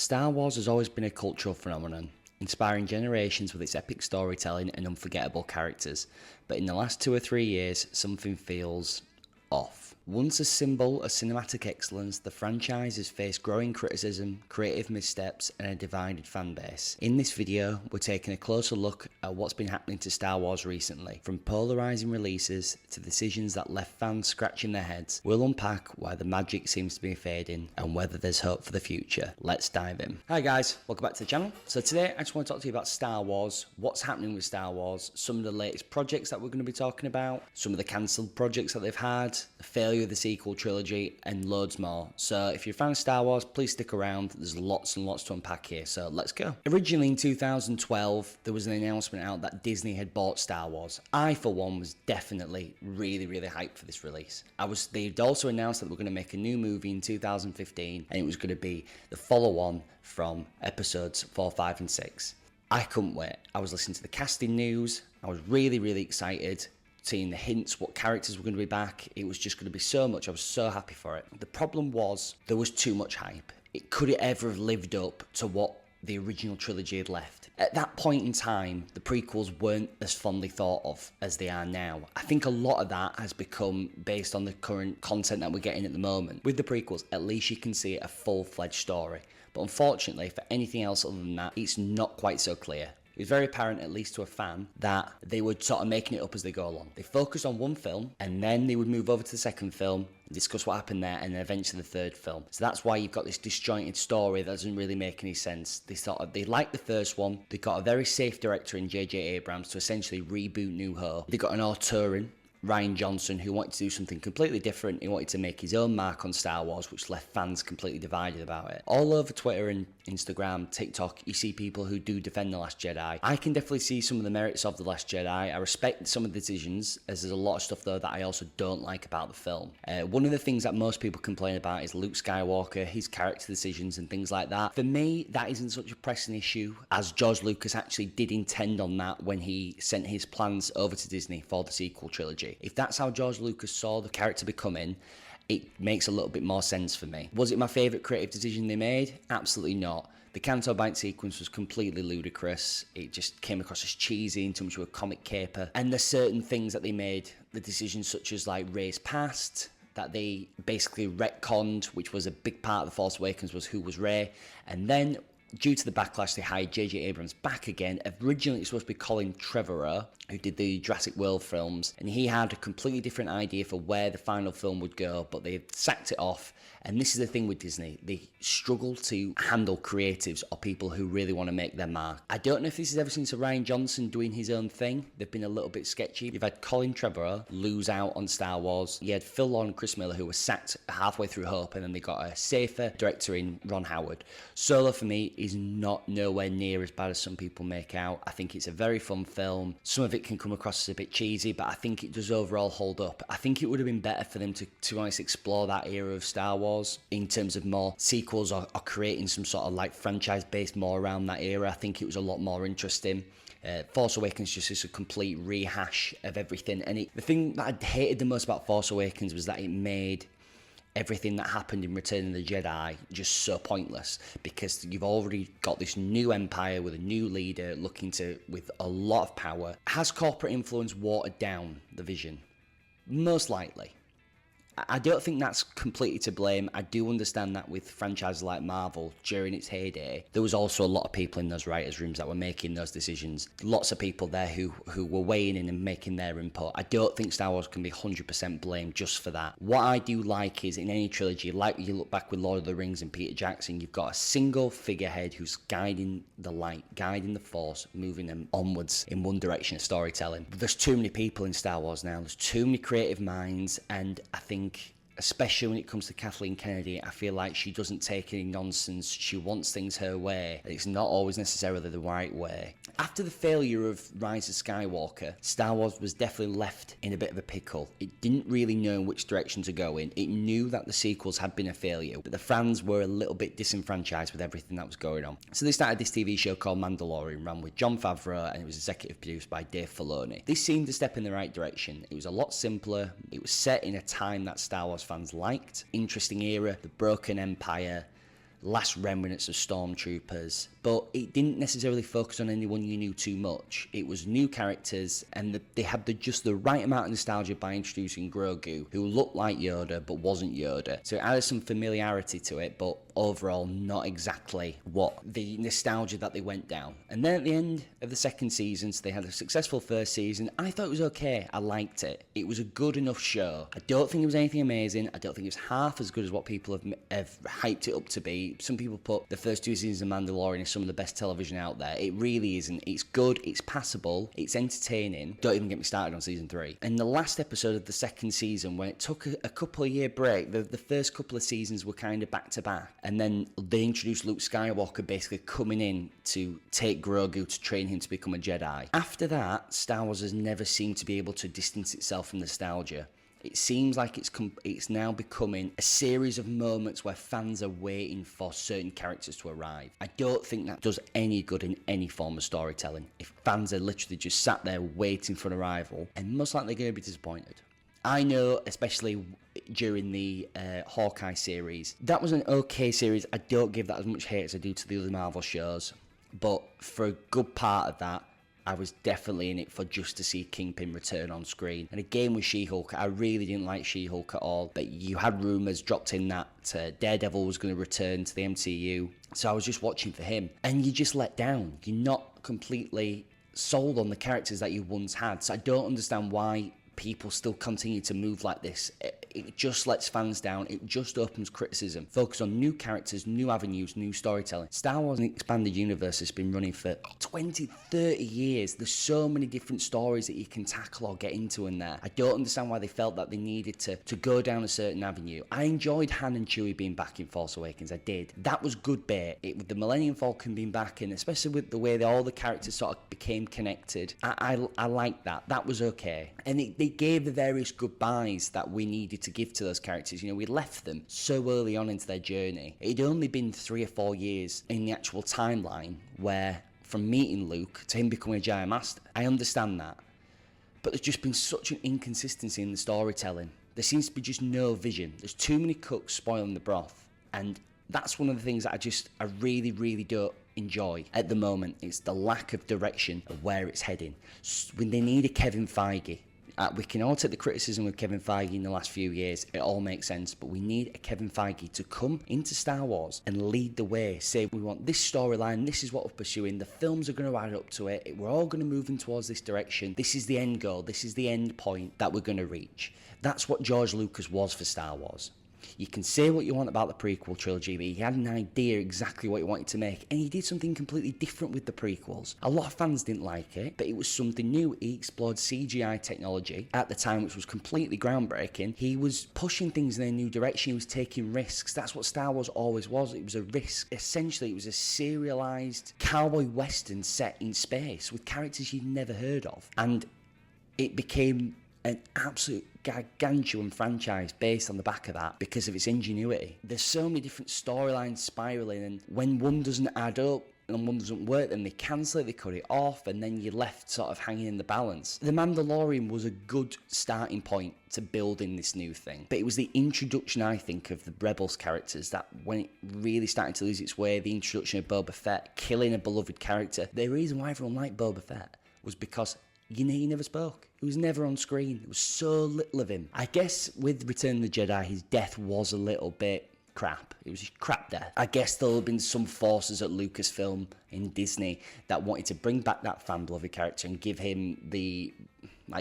Star Wars has always been a cultural phenomenon, inspiring generations with its epic storytelling and unforgettable characters, but in the last 2 or 3 years, something feels off. Once a symbol of cinematic excellence, the franchise has faced growing criticism, creative missteps, and a divided fanbase. In this video, we're taking a closer look at what's been happening to Star Wars recently. From polarising releases to decisions that left fans scratching their heads, we'll unpack why the magic seems to be fading and whether there's hope for the future. Let's dive in. Hi guys, welcome back to the channel. So today I just want to talk to you about Star Wars, what's happening with Star Wars, some of the latest projects that we're going to be talking about, some of the cancelled projects that they've had, the failure of the sequel trilogy, and loads more. So if you're a fan of Star Wars, please stick around. There's lots and lots to unpack here, so let's go. Originally in 2012, there was an announcement out that Disney had bought Star Wars. I, for one, was definitely really hyped for this release. They'd also announced that they were going to make a new movie in 2015, and it was going to be the follow-on from episodes 4, 5, and 6. I couldn't wait. I was listening to the casting news. I was really excited, seeing the hints, what characters were going to be back. It was just going to be so much. I was so happy for it. The problem was there was too much hype. Could it ever have lived up to what the original trilogy had left? At that point in time, the prequels weren't as fondly thought of as they are now. I think a lot of that has become based on the current content that we're getting at the moment. With the prequels, at least you can see a full-fledged story. But unfortunately, for anything else other than that, it's not quite so clear. It was very apparent, at least to a fan, that they were sort of making it up as they go along. They focused on one film, and then they would move over to the second film, and discuss what happened there, and then eventually the third film. So that's why you've got this disjointed story that doesn't really make any sense. They liked the first one. They got a very safe director in J.J. Abrams to essentially reboot New Hope. They got an auteur, Rian Johnson, who wanted to do something completely different. He wanted to make his own mark on Star Wars, which left fans completely divided about it. All over Twitter and Instagram, TikTok, you see people who do defend The Last Jedi. I can definitely see some of the merits of The Last Jedi. I respect some of the decisions, as there's a lot of stuff though that I also don't like about the film. One of the things that most people complain about is Luke Skywalker, his character decisions and things like that. For me, that isn't such a pressing issue, as George Lucas actually did intend on that when he sent his plans over to Disney for the sequel trilogy. If that's how George Lucas saw the character becoming, it makes a little bit more sense for me. Was it my favourite creative decision they made? Absolutely not. The Canto Bight sequence was completely ludicrous. It just came across as cheesy in terms of a comic caper. And there's certain things that they made, the decisions such as like Rey's past, that they basically retconned, which was a big part of The Force Awakens, was who was Rey. And then, due to the backlash, they hired J.J. Abrams back again. Originally, it was supposed to be Colin Trevorrow, who did the Jurassic World films, and he had a completely different idea for where the final film would go, but they sacked it off. And this is the thing with Disney. They struggle to handle creatives or people who really want to make their mark. I don't know if this is ever since Rian Johnson doing his own thing. They've been a little bit sketchy. You've had Colin Trevorrow lose out on Star Wars. You had Phil Lord and Chris Miller, who were sacked halfway through Hope, and then they got a safer director in Ron Howard. Solo, for me, is not nowhere near as bad as some people make out. I think it's a very fun film. Some of it can come across as a bit cheesy, but I think it does overall hold up. I think it would have been better for them to honestly explore that era of Star Wars in terms of more sequels or creating some sort of like franchise based more around that era. I think it was a lot more interesting. Force Awakens just is a complete rehash of everything, and the thing that I hated the most about Force Awakens was that it made everything that happened in Return of the Jedi just so pointless, because you've already got this new empire with a new leader with a lot of power. Has corporate influence watered down the vision? Most likely. I don't think that's completely to blame. I do understand that with franchises like Marvel, during its heyday, there was also a lot of people in those writers' rooms that were making those decisions. Lots of people there who were weighing in and making their input. I don't think Star Wars can be 100% blamed just for that. What I do like is, in any trilogy, like you look back with Lord of the Rings and Peter Jackson, you've got a single figurehead who's guiding the light, guiding the Force, moving them onwards in one direction of storytelling. But there's too many people in Star Wars now. There's too many creative minds, and I think, especially when it comes to Kathleen Kennedy, I feel like she doesn't take any nonsense. She wants things her way, and it's not always necessarily the right way. After the failure of Rise of Skywalker, Star Wars was definitely left in a bit of a pickle. It didn't really know which direction to go in. It knew that the sequels had been a failure, but the fans were a little bit disenfranchised with everything that was going on. So they started this TV show called Mandalorian, ran with Jon Favreau, and it was executive produced by Dave Filoni. This seemed a step in the right direction. It was a lot simpler. It was set in a time that Star Wars fans liked. Interesting era, the broken empire, last remnants of stormtroopers, but it didn't necessarily focus on anyone you knew too much. It was new characters, and they had just the right amount of nostalgia by introducing Grogu, who looked like Yoda but wasn't Yoda. So it added some familiarity to it, but overall not exactly what the nostalgia that they went down. And then at the end of the second season, so they had a successful first season. I thought it was okay. I liked it. It was a good enough show. I don't think it was anything amazing. I don't think it was half as good as what people have hyped it up to be. Some people put the first 2 seasons of Mandalorian as some of the best television out there. It really isn't. It's good, it's passable, it's entertaining. Don't even get me started on season 3. And the last episode of the second season, when it took a couple of year break, the first couple of seasons were kind of back to back, and then they introduced Luke Skywalker basically coming in to take Grogu to train him to become a Jedi. After that, Star Wars has never seemed to be able to distance itself from nostalgia. It seems like it's now becoming a series of moments where fans are waiting for certain characters to arrive. I don't think that does any good in any form of storytelling. If fans are literally just sat there waiting for an arrival, and most likely going to be disappointed. I know, especially during the Hawkeye series, that was an okay series. I don't give that as much hate as I do to the other Marvel shows, but for a good part of that, I was definitely in it for just to see Kingpin return on screen. And again with She-Hulk, I really didn't like She-Hulk at all, but you had rumours dropped in that Daredevil was going to return to the MCU, so I was just watching for him. And you just let down. You're not completely sold on the characters that you once had, so I don't understand why people still continue to move like this. It just lets fans down. It just opens criticism. Focus on new characters, new avenues, new storytelling. Star Wars and Expanded Universe has been running for 20, 30 years. There's so many different stories that you can tackle or get into in there. I don't understand why they felt that they needed to go down a certain avenue. I enjoyed Han and Chewie being back in Force Awakens. I did. That was good bait. With the Millennium Falcon being back in, especially with the way that all the characters sort of became connected, I liked that. That was okay. And they gave the various goodbyes that we needed to give to those characters. You know, we left them so early on into their journey. It'd only been 3 or 4 years in the actual timeline where from meeting Luke to him becoming a Jedi Master. I understand that. But there's just been such an inconsistency in the storytelling. There seems to be just no vision. There's too many cooks spoiling the broth. And that's one of the things that I really, really don't enjoy at the moment. It's the lack of direction of where it's heading. When they need a Kevin Feige, we can all take the criticism of Kevin Feige in the last few years. It all makes sense, but we need a Kevin Feige to come into Star Wars and lead the way. Say, we want this storyline, this is what we're pursuing, the films are going to add up to it, we're all going to move in towards this direction, this is the end goal, this is the end point that we're going to reach. That's what George Lucas was for Star Wars. You can say what you want about the prequel trilogy, but he had an idea exactly what he wanted to make, and he did something completely different with the prequels. A lot of fans didn't like it, but it was something new. He explored CGI technology at the time, which was completely groundbreaking. He was pushing things in a new direction. He was taking risks. That's what Star Wars always was. It was a risk. Essentially, it was a serialized cowboy western set in space with characters you'd never heard of, and it became an absolute gargantuan franchise based on the back of that because of its ingenuity. There's so many different storylines spiraling, and when one doesn't add up and one doesn't work, then they cancel it, they cut it off, and then you're left sort of hanging in the balance. The Mandalorian was a good starting point to building this new thing, but it was the introduction, I think, of the Rebels characters that when it really started to lose its way, the introduction of Boba Fett, killing a beloved character. The reason why everyone liked Boba Fett was because he never spoke. He was never on screen. There was so little of him. I guess with Return of the Jedi, his death was a little bit crap. It was a crap death. I guess there'll have been some forces at Lucasfilm in Disney that wanted to bring back that fan-beloved character and give him the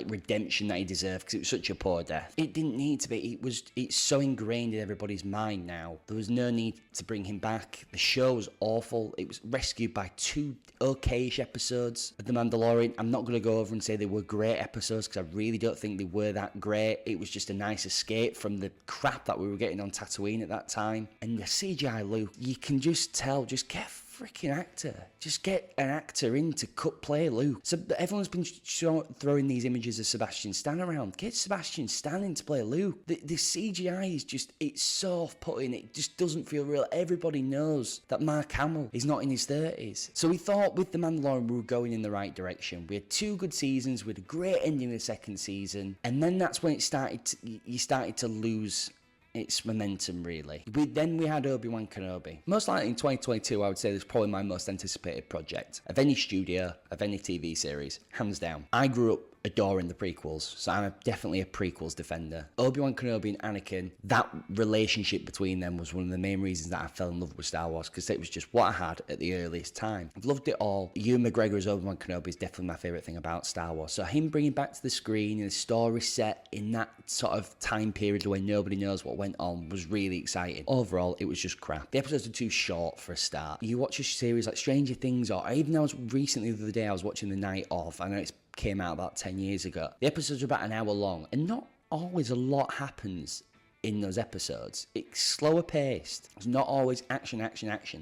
redemption that he deserved because it was such a poor death. It didn't need to be. It's so ingrained in everybody's mind now. There was no need to bring him back. The show was awful. It was rescued by 2 okay-ish episodes of The Mandalorian. I'm not going to go over and say they were great episodes because I really don't think they were that great. It was just a nice escape from the crap that we were getting on Tatooine at that time. And the CGI Luke, you can just tell, just get freaking actor. Just get an actor in to play Luke. So everyone's been throwing these images of Sebastian Stan around. Get Sebastian Stan in to play Luke. The CGI is just, it's so off-putting. It just doesn't feel real. Everybody knows that Mark Hamill is not in his 30s. So we thought with The Mandalorian we were going in the right direction. We had 2 good seasons. We had a great ending of the second season. And then that's when you started to lose its momentum, really. We had Obi-Wan Kenobi. Most likely in 2022, I would say this is probably my most anticipated project of any studio, of any TV series, hands down. I grew up adoring the prequels, so I'm definitely a prequels defender. Obi-Wan Kenobi and Anakin, that relationship between them was one of the main reasons that I fell in love with Star Wars, because it was just what I had at the earliest time. I've loved it all. Ewan McGregor as Obi-Wan Kenobi is definitely my favourite thing about Star Wars. So him bringing back to the screen and the story set in that sort of time period where nobody knows what went on was really exciting. Overall, it was just crap. The episodes are too short for a start. You watch a series like Stranger Things, or even recently the other day I was watching The Night Of. I know it's came out about 10 years ago. The episodes are about an hour long, and not always a lot happens in those episodes. It's slower paced. It's not always action.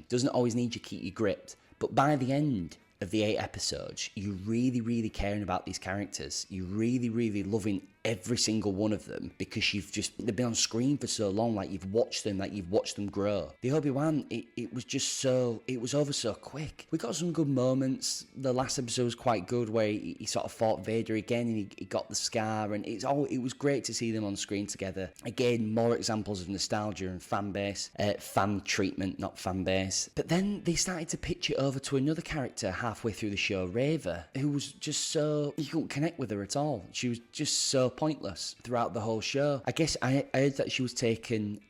Doesn't always need you to keep you gripped. But by the end of the 8 episodes, you're really, really caring about these characters. You're really, really loving every single one of them, because they've been on screen for so long, like you've watched them grow. The Obi-Wan, it was over so quick. We got some good moments. The last episode was quite good, where he sort of fought Vader again, and he got the scar, and it was great to see them on screen together. Again, more examples of nostalgia and fan treatment, not fan base. But then they started to pitch it over to another character halfway through the show, Reva, who was just so, you couldn't connect with her at all. She was just so pointless throughout the whole show. I guess I heard that she was taking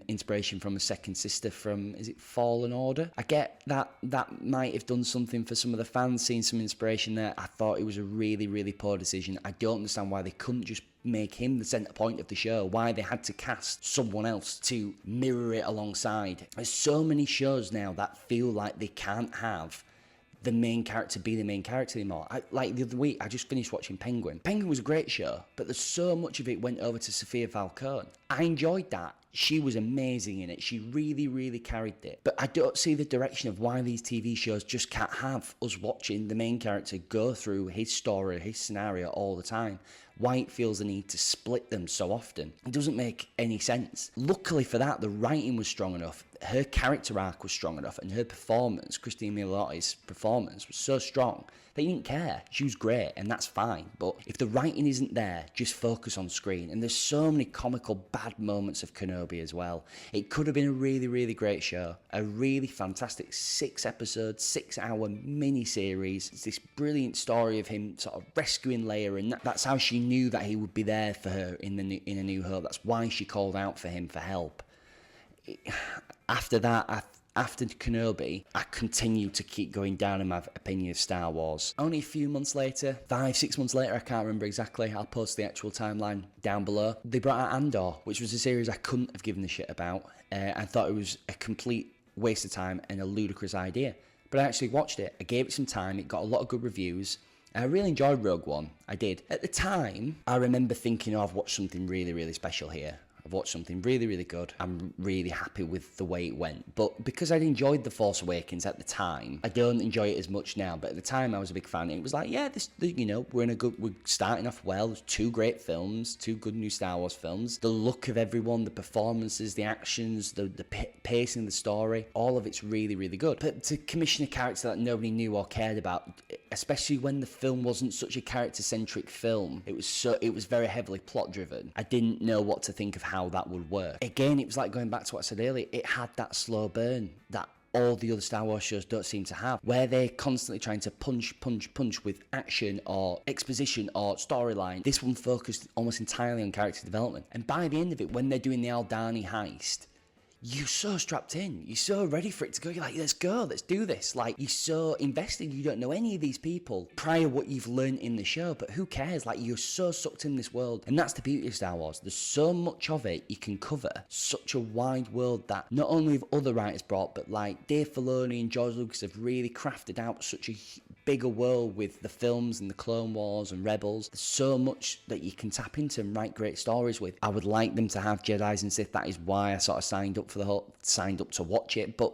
inspiration from a second sister from, is it Fallen Order? I get that might have done something for some of the fans, seeing some inspiration there. I thought it was a really, really poor decision. I don't understand why they couldn't just make him the centre point of the show, why they had to cast someone else to mirror it alongside. There's so many shows now that feel like they can't have the main character be the main character anymore. Like the other week, I just finished watching Penguin. Penguin was a great show, but there's so much of it went over to Sophia Falcone. I enjoyed that. She was amazing in it. She really, really carried it. But I don't see the direction of why these TV shows just can't have us watching the main character go through his story, his scenario all the time. Why it feels the need to split them so often. It doesn't make any sense. Luckily for that, the writing was strong enough. Her character arc was strong enough, and her performance, Christine Miliotti's performance, was so strong that you didn't care. She was great, and that's fine. But if the writing isn't there, just focus on screen. And there's so many comical bad moments of Kenobi as well. It could have been a really, really great show. A really fantastic 6-episode, 6-hour mini-series. It's this brilliant story of him sort of rescuing Leia, and that's how she knew that he would be there for her in A New Hope. That's why she called out for him for help. After that, after Kenobi, I continue to keep going down in my opinion of Star Wars. Only a few months later, 5-6 months later, I can't remember exactly, I'll post the actual timeline down below, they brought out Andor, which was a series I couldn't have given a shit about. I thought it was a complete waste of time and a ludicrous idea. But I actually watched it, I gave it some time, it got a lot of good reviews. I really enjoyed Rogue One, I did. At the time, I remember thinking, I've watched something really, really special here. I've watched something really, really good. I'm really happy with the way it went. But because I'd enjoyed The Force Awakens at the time, I don't enjoy it as much now. But at the time, I was a big fan. It was like, yeah, we're starting off well. There's 2 great films, 2 good new Star Wars films. The look of everyone, the performances, the actions, the pacing of the story, all of it's really, really good. But to commission a character that nobody knew or cared about, especially when the film wasn't such a character-centric film, it was very heavily plot-driven. I didn't know what to think of how that would work. Again, it was like going back to what I said earlier, it had that slow burn that all the other Star Wars shows don't seem to have, where they're constantly trying to punch with action or exposition or storyline. This one focused almost entirely on character development. And by the end of it, when they're doing the Aldani heist, you're so strapped in. You're so ready for it to go. You're like, let's go, let's do this. Like, you're so invested. You don't know any of these people prior what you've learned in the show, but who cares? Like, you're so sucked in this world. And that's the beauty of Star Wars. There's so much of it you can cover. Such a wide world that not only have other writers brought, but like Dave Filoni and George Lucas have really crafted out such a bigger world with the films and the Clone Wars and Rebels. There's so much that you can tap into and write great stories with. I would like them to have Jedis and Sith. That is why I sort of signed up to watch it. But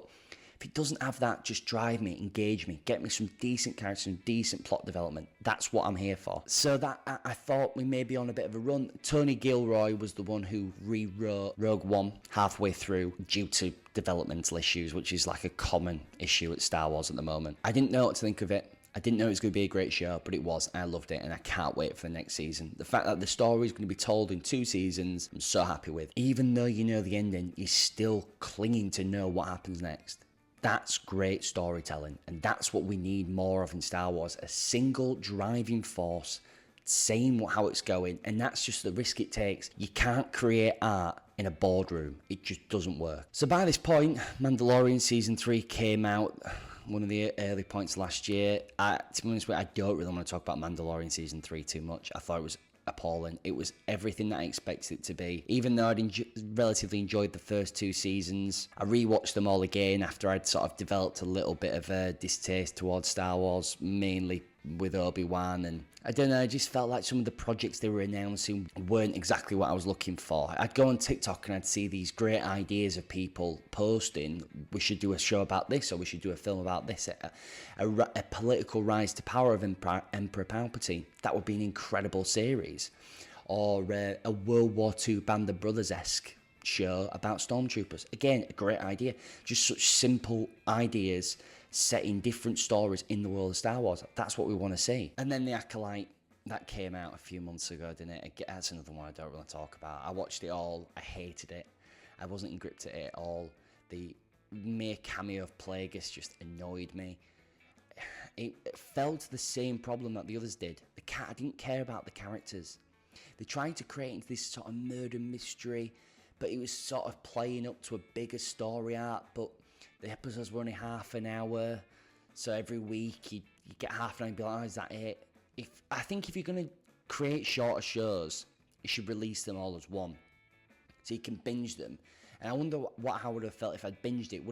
if it doesn't have that, just drive me, engage me, get me some decent characters and decent plot development. That's what I'm here for. So that I thought we may be on a bit of a run. Tony Gilroy was the one who rewrote Rogue One halfway through due to developmental issues, which is like a common issue at Star Wars at the moment. I didn't know what to think of it. I didn't know it was going to be a great show, but it was. I loved it, and I can't wait for the next season. The fact that the story is going to be told in 2 seasons, I'm so happy with. Even though you know the ending, you're still clinging to know what happens next. That's great storytelling, and that's what we need more of in Star Wars. A single driving force saying how it's going, and that's just the risk it takes. You can't create art in a boardroom. It just doesn't work. So by this point, Mandalorian Season 3 came out, one of the early points last year. To be honest with you, I don't really want to talk about Mandalorian Season 3 too much. I thought it was appalling. It was everything that I expected it to be. Even though I'd relatively enjoyed the first 2 seasons, I rewatched them all again after I'd sort of developed a little bit of a distaste towards Star Wars, mainly with Obi-Wan, and I don't know, I just felt like some of the projects they were announcing weren't exactly what I was looking for. I'd go on TikTok and I'd see these great ideas of people posting, we should do a show about this, or we should do a film about this, a political rise to power of Emperor Palpatine. That would be an incredible series. Or a World War II Band of Brothers-esque show about stormtroopers. Again, a great idea. Just such simple ideas setting different stories in the world of Star Wars. That's what we want to see. And then The Acolyte, that came out a few months ago, didn't it? That's another one I don't really talk about. I watched it all. I hated it. I wasn't gripped at it at all. The mere cameo of Plagueis just annoyed me. It fell to the same problem that the others did. I didn't care about the characters. They tried to create into this sort of murder mystery, but it was sort of playing up to a bigger story arc, but the episodes were only half an hour, so every week you get half an hour and be like, oh, is that it? I think if you're going to create shorter shows, you should release them all as one, so you can binge them. And I wonder how I would have felt if I'd binged it.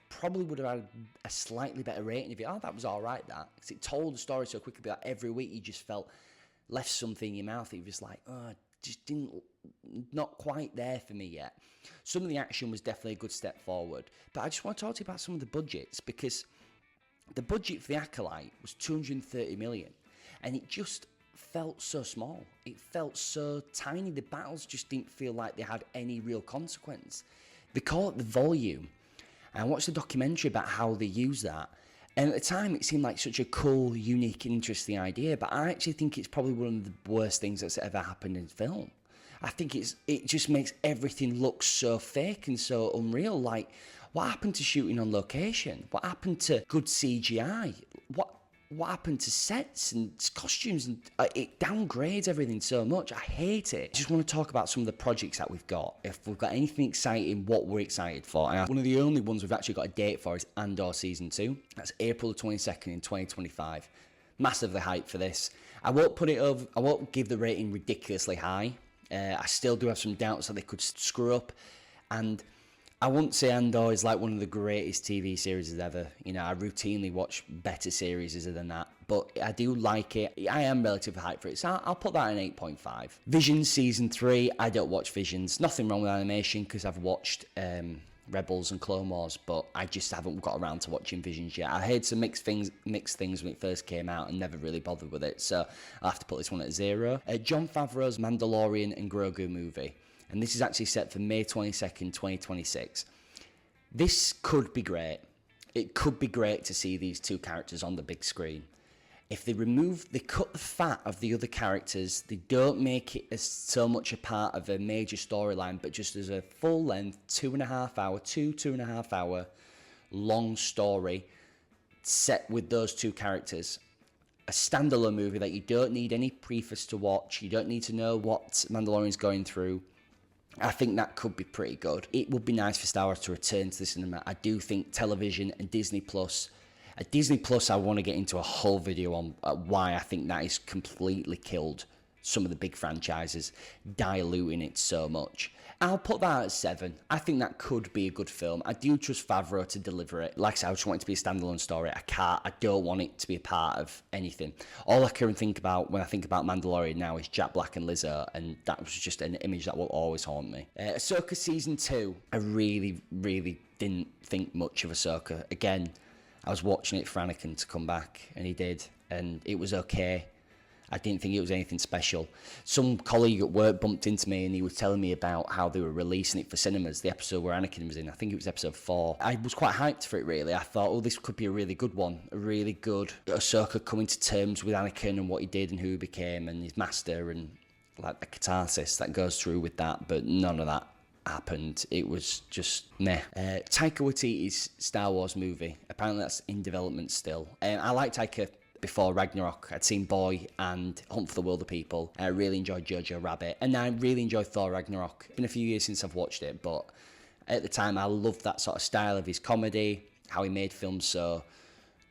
Probably would have had a slightly better rating if that was alright, that. Because it told the story so quickly that every week you just left something in your mouth that you just like, oh, just not quite there for me yet. Some of the action was definitely a good step forward, but I just want to talk to you about some of the budgets, because the budget for The Acolyte was 230 million, and it just felt so small. It felt so tiny. The battles just didn't feel like they had any real consequence. They call it the volume, and I watched a documentary about how they use that. And at the time, it seemed like such a cool, unique, interesting idea, but I actually think it's probably one of the worst things that's ever happened in film. I think it just makes everything look so fake and so unreal. Like, what happened to shooting on location? What happened to good CGI? What happened to sets and costumes? And it downgrades everything so much. I hate it. I just want to talk about some of the projects that we've got. If we've got anything exciting, what we're excited for. And one of the only ones we've actually got a date for is Andor Season 2. That's April the 22nd in 2025. Massively hyped for this. I won't give the rating ridiculously high. I still do have some doubts that they could screw up. And I wouldn't say Andor is like one of the greatest TV series ever. You know, I routinely watch better series than that, but I do like it. I am relatively hyped for it, so I'll put that in 8.5. Visions Season 3, I don't watch Visions. Nothing wrong with animation, because I've watched Rebels and Clone Wars, but I just haven't got around to watching Visions yet. I heard some mixed things when it first came out and never really bothered with it, so I'll have to put this one at 0. Jon Favreau's Mandalorian and Grogu movie. And this is actually set for May 22nd, 2026. This could be great. It could be great to see these two characters on the big screen. If they cut the fat of the other characters, they don't make it as so much a part of a major storyline, but just as a full-length 2.5 hour long story set with those two characters. A standalone movie that you don't need any preface to watch. You don't need to know what Mandalorian's going through. I think that could be pretty good. It would be nice for Star Wars to return to the cinema. I do think television and Disney Plus. At Disney Plus, I want to get into a whole video on why I think that has completely killed some of the big franchises, diluting it so much. I'll put that at 7. I think that could be a good film. I do trust Favreau to deliver it. Like I said, I just want it to be a standalone story. I don't want it to be a part of anything. All I can think about when I think about Mandalorian now is Jack Black and Lizzo, and that was just an image that will always haunt me. Ahsoka Season 2, I really, really didn't think much of Ahsoka. Again, I was watching it for Anakin to come back, and he did, and it was okay. I didn't think it was anything special. Some colleague at work bumped into me and he was telling me about how they were releasing it for cinemas, the episode where Anakin was in. I think it was episode 4. I was quite hyped for it, really. I thought, oh, this could be a really good one. A really good Ahsoka coming to terms with Anakin and what he did and who he became and his master, and like the catharsis that goes through with that, but none of that happened. It was just meh. Taika Waititi's Star Wars movie, apparently that's in development still. I like Taika before Ragnarok. I'd seen Boy and Hunt for the Wilder People. I really enjoyed Jojo Rabbit, and I really enjoyed Thor Ragnarok. It's been a few years since I've watched it, but at the time I loved that sort of style of his comedy, how he made films so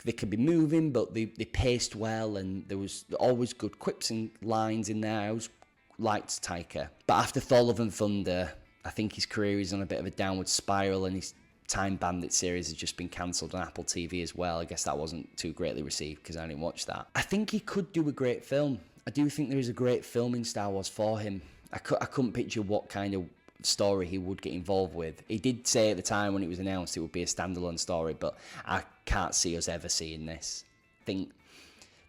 they could be moving, but they paced well, and there was always good quips and lines in there. I always liked Taika. But after Thor Love and Thunder, I think his career is on a bit of a downward spiral, and his Time Bandit series has just been cancelled on Apple TV as well. I guess that wasn't too greatly received because I didn't watch that. I think he could do a great film. I do think there is a great film in Star Wars for him. I couldn't picture what kind of story he would get involved with. He did say at the time when it was announced it would be a standalone story, but I can't see us ever seeing this. I think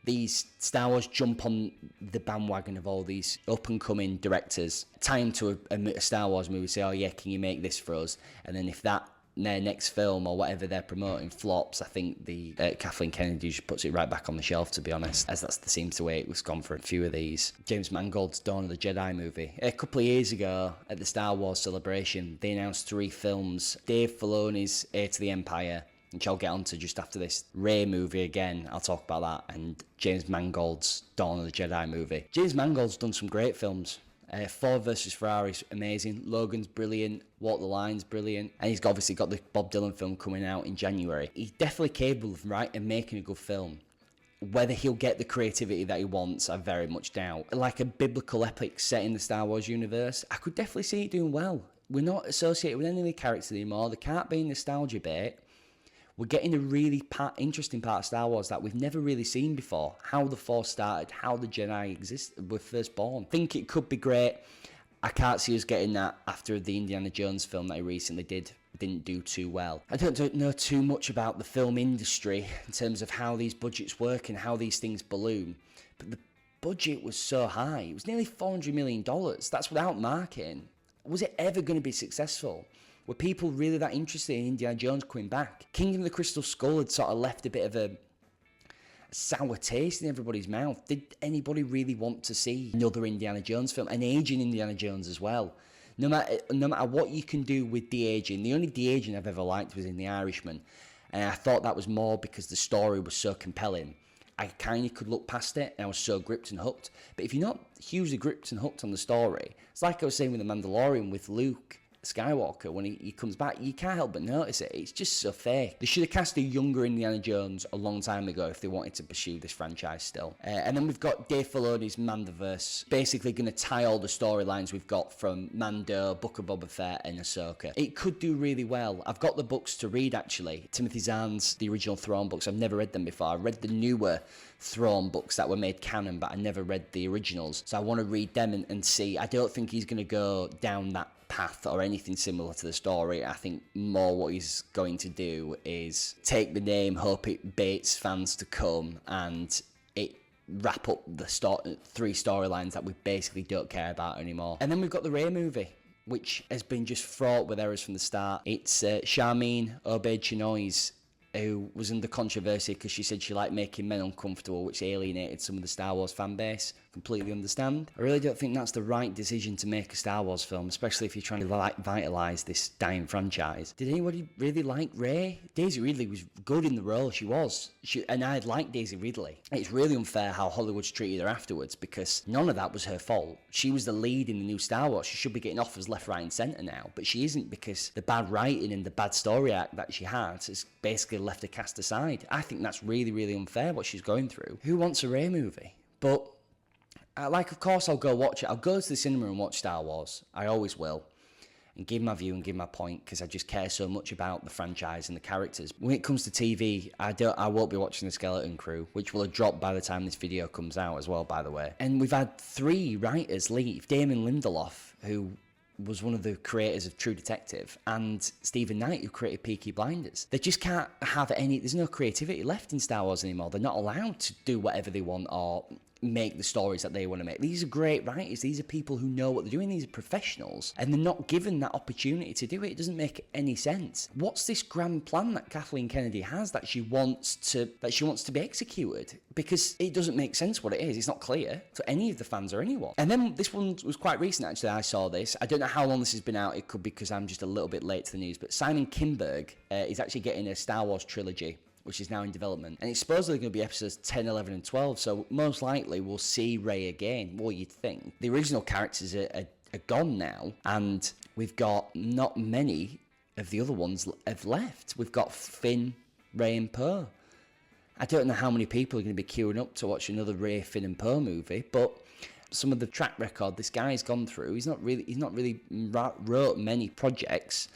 these Star Wars jump on the bandwagon of all these up-and-coming directors, tie them to a Star Wars movie, say, oh yeah, can you make this for us? And then if that their next film or whatever they're promoting flops, I think the Kathleen Kennedy just puts it right back on the shelf, to be honest, as that seems the way it was gone for a few of these. James Mangold's Dawn of the Jedi movie. A couple of years ago at the Star Wars celebration, they announced 3 films. Dave Filoni's Heir to the Empire, which I'll get onto just after this. Rey movie again, I'll talk about that, and James Mangold's Dawn of the Jedi movie. James Mangold's done some great films. Ford versus Ferrari's amazing. Logan's brilliant. Walk the Line's brilliant. And he's obviously got the Bob Dylan film coming out in January. He's definitely capable of writing and making a good film. Whether he'll get the creativity that he wants, I very much doubt. Like a biblical epic set in the Star Wars universe, I could definitely see it doing well. We're not associated with any of the characters anymore. There can't be nostalgia bait. We're getting a really interesting part of Star Wars that we've never really seen before. How the Force started, how the Jedi were first born. I think it could be great. I can't see us getting that after the Indiana Jones film that he recently didn't do too well. I don't know too much about the film industry in terms of how these budgets work and how these things balloon. But the budget was so high. It was nearly $400 million. That's without marketing. Was it ever going to be successful? Were people really that interested in Indiana Jones coming back? Kingdom of the Crystal Skull had sort of left a bit of a sour taste in everybody's mouth. Did anybody really want to see another Indiana Jones film? An aging Indiana Jones as well. No matter what you can do with de-aging, the only de-aging I've ever liked was in The Irishman. And I thought that was more because the story was so compelling. I kind of could look past it, and I was so gripped and hooked. But if you're not hugely gripped and hooked on the story, it's like I was saying with The Mandalorian with Luke Skywalker, when he comes back, you can't help but notice it. It's just so fake. They should have cast a younger Indiana Jones a long time ago if they wanted to pursue this franchise still. And then we've got Dave Filoni's Mandoverse, basically going to tie all the storylines we've got from Mando, Book of Boba Fett, and Ahsoka. It could do really well. I've got the books to read, actually. Timothy Zahn's, the original Thrawn books. I've never read them before. I read the newer Thrawn books that were made canon, but I never read the originals. So I want to read them and see. I don't think he's going to go down that path or anything similar to the story. I think more what he's going to do is take the name, hope it baits fans to come, and it wrap up the 3 storylines that we basically don't care about anymore. And then we've got the Rey movie, which has been just fraught with errors from the start. It's Charmin Obaid-Chinoy's, who was under controversy because she said she liked making men uncomfortable, which alienated some of the Star Wars fan base. Completely understand. I really don't think that's the right decision to make a Star Wars film, especially if you're trying to vitalise this dying franchise. Did anybody really like Rey? Daisy Ridley was good in the role, she was. And I'd like Daisy Ridley. It's really unfair how Hollywood's treated her afterwards, because none of that was her fault. She was the lead in the new Star Wars. She should be getting offers left, right and centre now, but she isn't, because the bad writing and the bad story arc that she has has basically left her cast aside. I think that's really, really unfair what she's going through. Who wants a Rey movie? But of course I'll go watch it. I'll go to the cinema and watch Star Wars. I always will. And give my view and give my point, because I just care so much about the franchise and the characters. When it comes to TV, I won't be watching The Skeleton Crew, which will have dropped by the time this video comes out as well, by the way. And we've had 3 writers leave. Damon Lindelof, who was one of the creators of True Detective, and Stephen Knight, who created Peaky Blinders. They just can't have there's no creativity left in Star Wars anymore. They're not allowed to do whatever they want or make the stories that they want to make. These are great writers. These are people who know what they're doing. These are professionals, and they're not given that opportunity to do it. It doesn't make any sense. What's this grand plan that Kathleen Kennedy has that she wants to be executed? Because it doesn't make sense what it is. It's not clear to any of the fans or anyone. And then this one was quite recent, actually. I saw this. I don't know how long this has been out. It could be because I'm just a little bit late to the news, but Simon Kinberg is actually getting a Star Wars trilogy, which is now in development. And it's supposedly going to be episodes 10, 11, and 12, so most likely we'll see Rey again. What you'd think. The original characters are gone now, and we've got not many of the other ones have left. We've got Finn, Rey, and Poe. I don't know how many people are going to be queuing up to watch another Rey, Finn, and Poe movie, but some of the track record this guy's gone through, he's not really wrote many projects.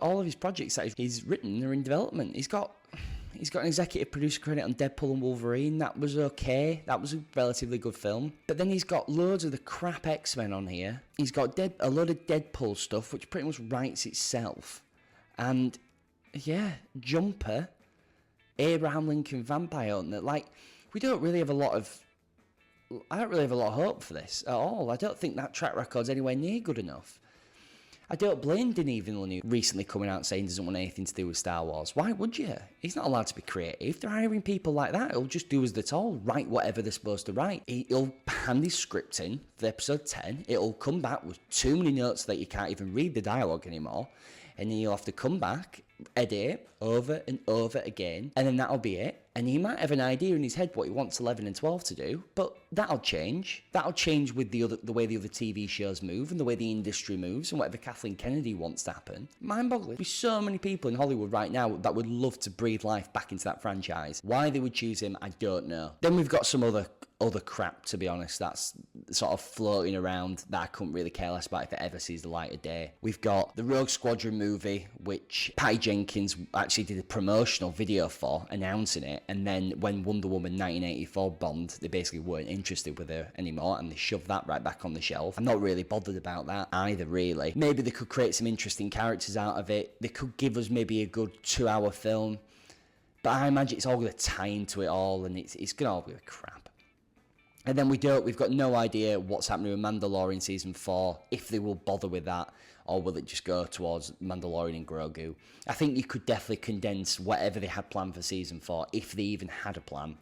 All of his projects that he's written are in development. He's got an executive producer credit on Deadpool and Wolverine. That was okay. That was a relatively good film. But then he's got loads of the crap X-Men on here. He's got a load of Deadpool stuff, which pretty much writes itself. And, yeah, Jumper, Abraham Lincoln Vampire Hunter. Like, I don't really have a lot of hope for this at all. I don't think that track record's anywhere near good enough. I don't blame Denis Villeneuve recently coming out saying he doesn't want anything to do with Star Wars. Why would you? He's not allowed to be creative. They're hiring people like that. He'll just do as they're told, write whatever they're supposed to write. He'll hand his script in for episode 10. It'll come back with too many notes that you can't even read the dialogue anymore. And then you'll have to come back, edit it over and over again, and then that'll be it. And he might have an idea in his head what he wants 11 and 12 to do, but that'll change. That'll change with the way the other TV shows move and the way the industry moves and whatever Kathleen Kennedy wants to happen. Mind-boggling. There's so many people in Hollywood right now that would love to breathe life back into that franchise. Why they would choose him, I don't know. Then we've got some other crap, to be honest, that's sort of floating around that I couldn't really care less about if it ever sees the light of day. We've got the Rogue Squadron movie, which Patty Jenkins actually did a promotional video for, announcing it, and then when Wonder Woman 1984 bombed, they basically weren't interested with her anymore, and they shoved that right back on the shelf. I'm not really bothered about that either, really. Maybe they could create some interesting characters out of it. They could give us maybe a good 2-hour film, but I imagine it's all going to tie into it all, and it's going to all be crap. And then we've got no idea what's happening with Mandalorian Season 4, if they will bother with that, or will it just go towards Mandalorian and Grogu. I think you could definitely condense whatever they had planned for Season 4, if they even had a plan,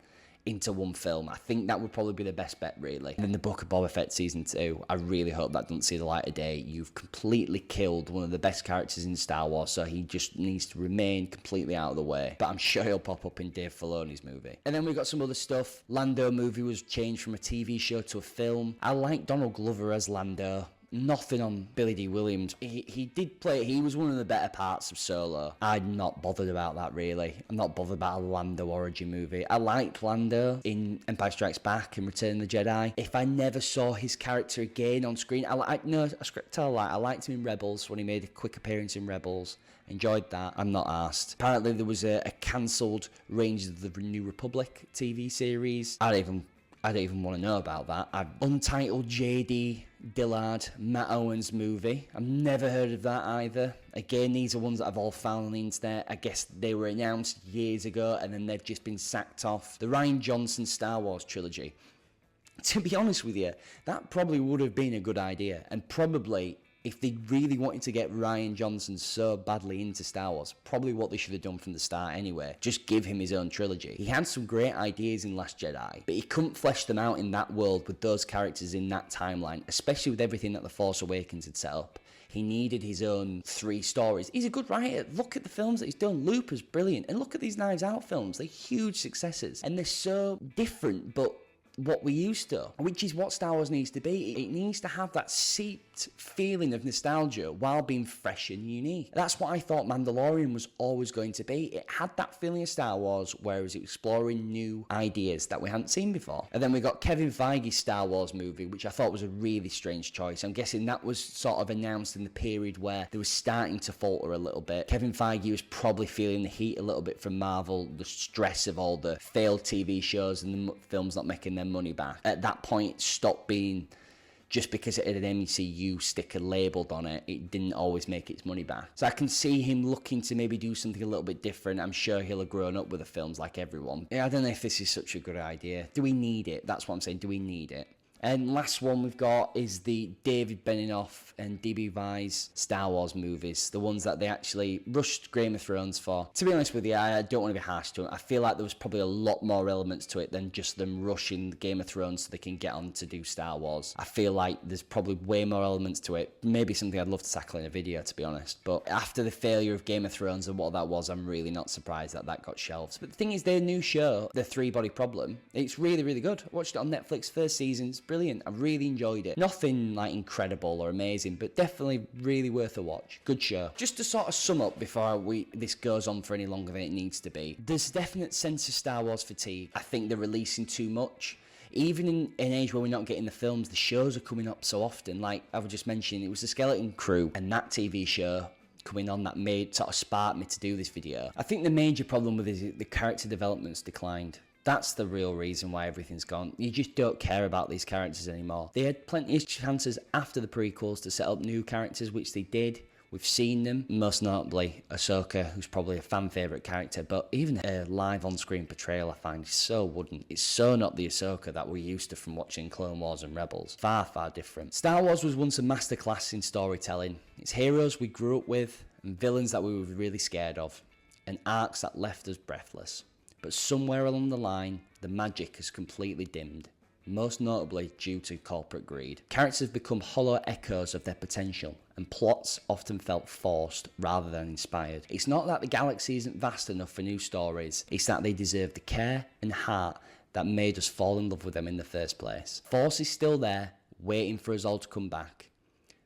into one film. I think that would probably be the best bet, really. And then the Book of Boba Fett Season 2, I really hope that doesn't see the light of day. You've completely killed one of the best characters in Star Wars, so he just needs to remain completely out of the way. But I'm sure he'll pop up in Dave Filoni's movie. And then we've got some other stuff. Lando movie was changed from a TV show to a film. I like Donald Glover as Lando. Nothing on Billy D. Williams. He did play, he was one of the better parts of Solo. I'm not bothered about that, really. I'm not bothered about a Lando origin movie. I liked Lando in Empire Strikes Back and Return of the Jedi. If I never saw his character again on screen, I liked him in Rebels when he made a quick appearance in Rebels. Enjoyed that. I'm not arsed. Apparently there was a cancelled Rangers of the New Republic TV series. I don't even want to know about that. Untitled J.D. Dillard, Matt Owens movie. I've never heard of that either. Again, these are ones that I've all found on the internet. I guess they were announced years ago and then they've just been sacked off. The Rian Johnson Star Wars trilogy. To be honest with you, that probably would have been a good idea. And probably, if they really wanted to get Rian Johnson so badly into Star Wars, probably what they should have done from the start anyway. Just give him his own trilogy. He had some great ideas in Last Jedi, but he couldn't flesh them out in that world with those characters in that timeline, especially with everything that The Force Awakens had set up. He needed his own 3 stories. He's a good writer. Look at the films that he's done. Looper's brilliant. And look at these Knives Out films. They're huge successes. And they're so different, but what we used to, which is what Star Wars needs to be. It needs to have that seeped feeling of nostalgia while being fresh and unique. That's what I thought Mandalorian was always going to be. It had that feeling of Star Wars, whereas it was exploring new ideas that we hadn't seen before. And then we got Kevin Feige's Star Wars movie, which I thought was a really strange choice. I'm guessing that was sort of announced in the period where they were starting to falter a little bit. Kevin Feige was probably feeling the heat a little bit from Marvel, the stress of all the failed TV shows and the films not making their money back. At that point, it stopped being just because it had an MCU sticker labelled on it, it didn't always make its money back. So I can see him looking to maybe do something a little bit different. I'm sure he'll have grown up with the films like everyone. Yeah, I don't know if this is such a good idea. Do we need it? That's what I'm saying. Do we need it? And last one we've got is the David Benioff and D.B. Weiss Star Wars movies, the ones that they actually rushed Game of Thrones for. To be honest with you, I don't want to be harsh to it. I feel like there was probably a lot more elements to it than just them rushing Game of Thrones so they can get on to do Star Wars. I feel like there's probably way more elements to it. Maybe something I'd love to tackle in a video, to be honest. But after the failure of Game of Thrones and what that was, I'm really not surprised that got shelved. But the thing is, their new show, The Three Body Problem, it's really, really good. I watched it on Netflix, first season. It's brilliant. I really enjoyed it. Nothing like incredible or amazing, but definitely really worth a watch. Good show. Just to sort of sum up before this goes on for any longer than it needs to be, there's a definite sense of Star Wars fatigue. I think they're releasing too much. Even in an age where we're not getting the films, the shows are coming up so often. Like I was just mentioning, it was the Skeleton Crew and that TV show coming on that sort of sparked me to do this video. I think the major problem with it is the character development's declined. That's the real reason why everything's gone. You just don't care about these characters anymore. They had plenty of chances after the prequels to set up new characters, which they did. We've seen them, most notably Ahsoka, who's probably a fan favourite character, but even a live on-screen portrayal I find is so wooden. It's so not the Ahsoka that we're used to from watching Clone Wars and Rebels. Far, far different. Star Wars was once a masterclass in storytelling. It's heroes we grew up with, and villains that we were really scared of, and arcs that left us breathless. But somewhere along the line, the magic has completely dimmed, most notably due to corporate greed. Characters have become hollow echoes of their potential, and plots often felt forced rather than inspired. It's not that the galaxy isn't vast enough for new stories, it's that they deserve the care and heart that made us fall in love with them in the first place. Force is still there, waiting for us all to come back.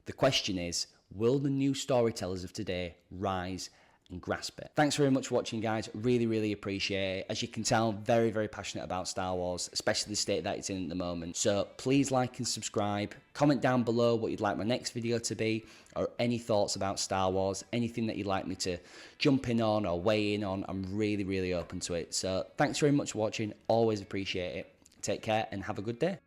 The question is, will the new storytellers of today rise and grasp it? Thanks very much for watching, guys. Really, really appreciate it. As you can tell, very, very passionate about Star Wars, especially the state that it's in at the moment. So please like and subscribe. Comment down below what you'd like my next video to be, or any thoughts about Star Wars, anything that you'd like me to jump in on or weigh in on. I'm really, really open to it. So thanks very much for watching. Always appreciate it. Take care and have a good day.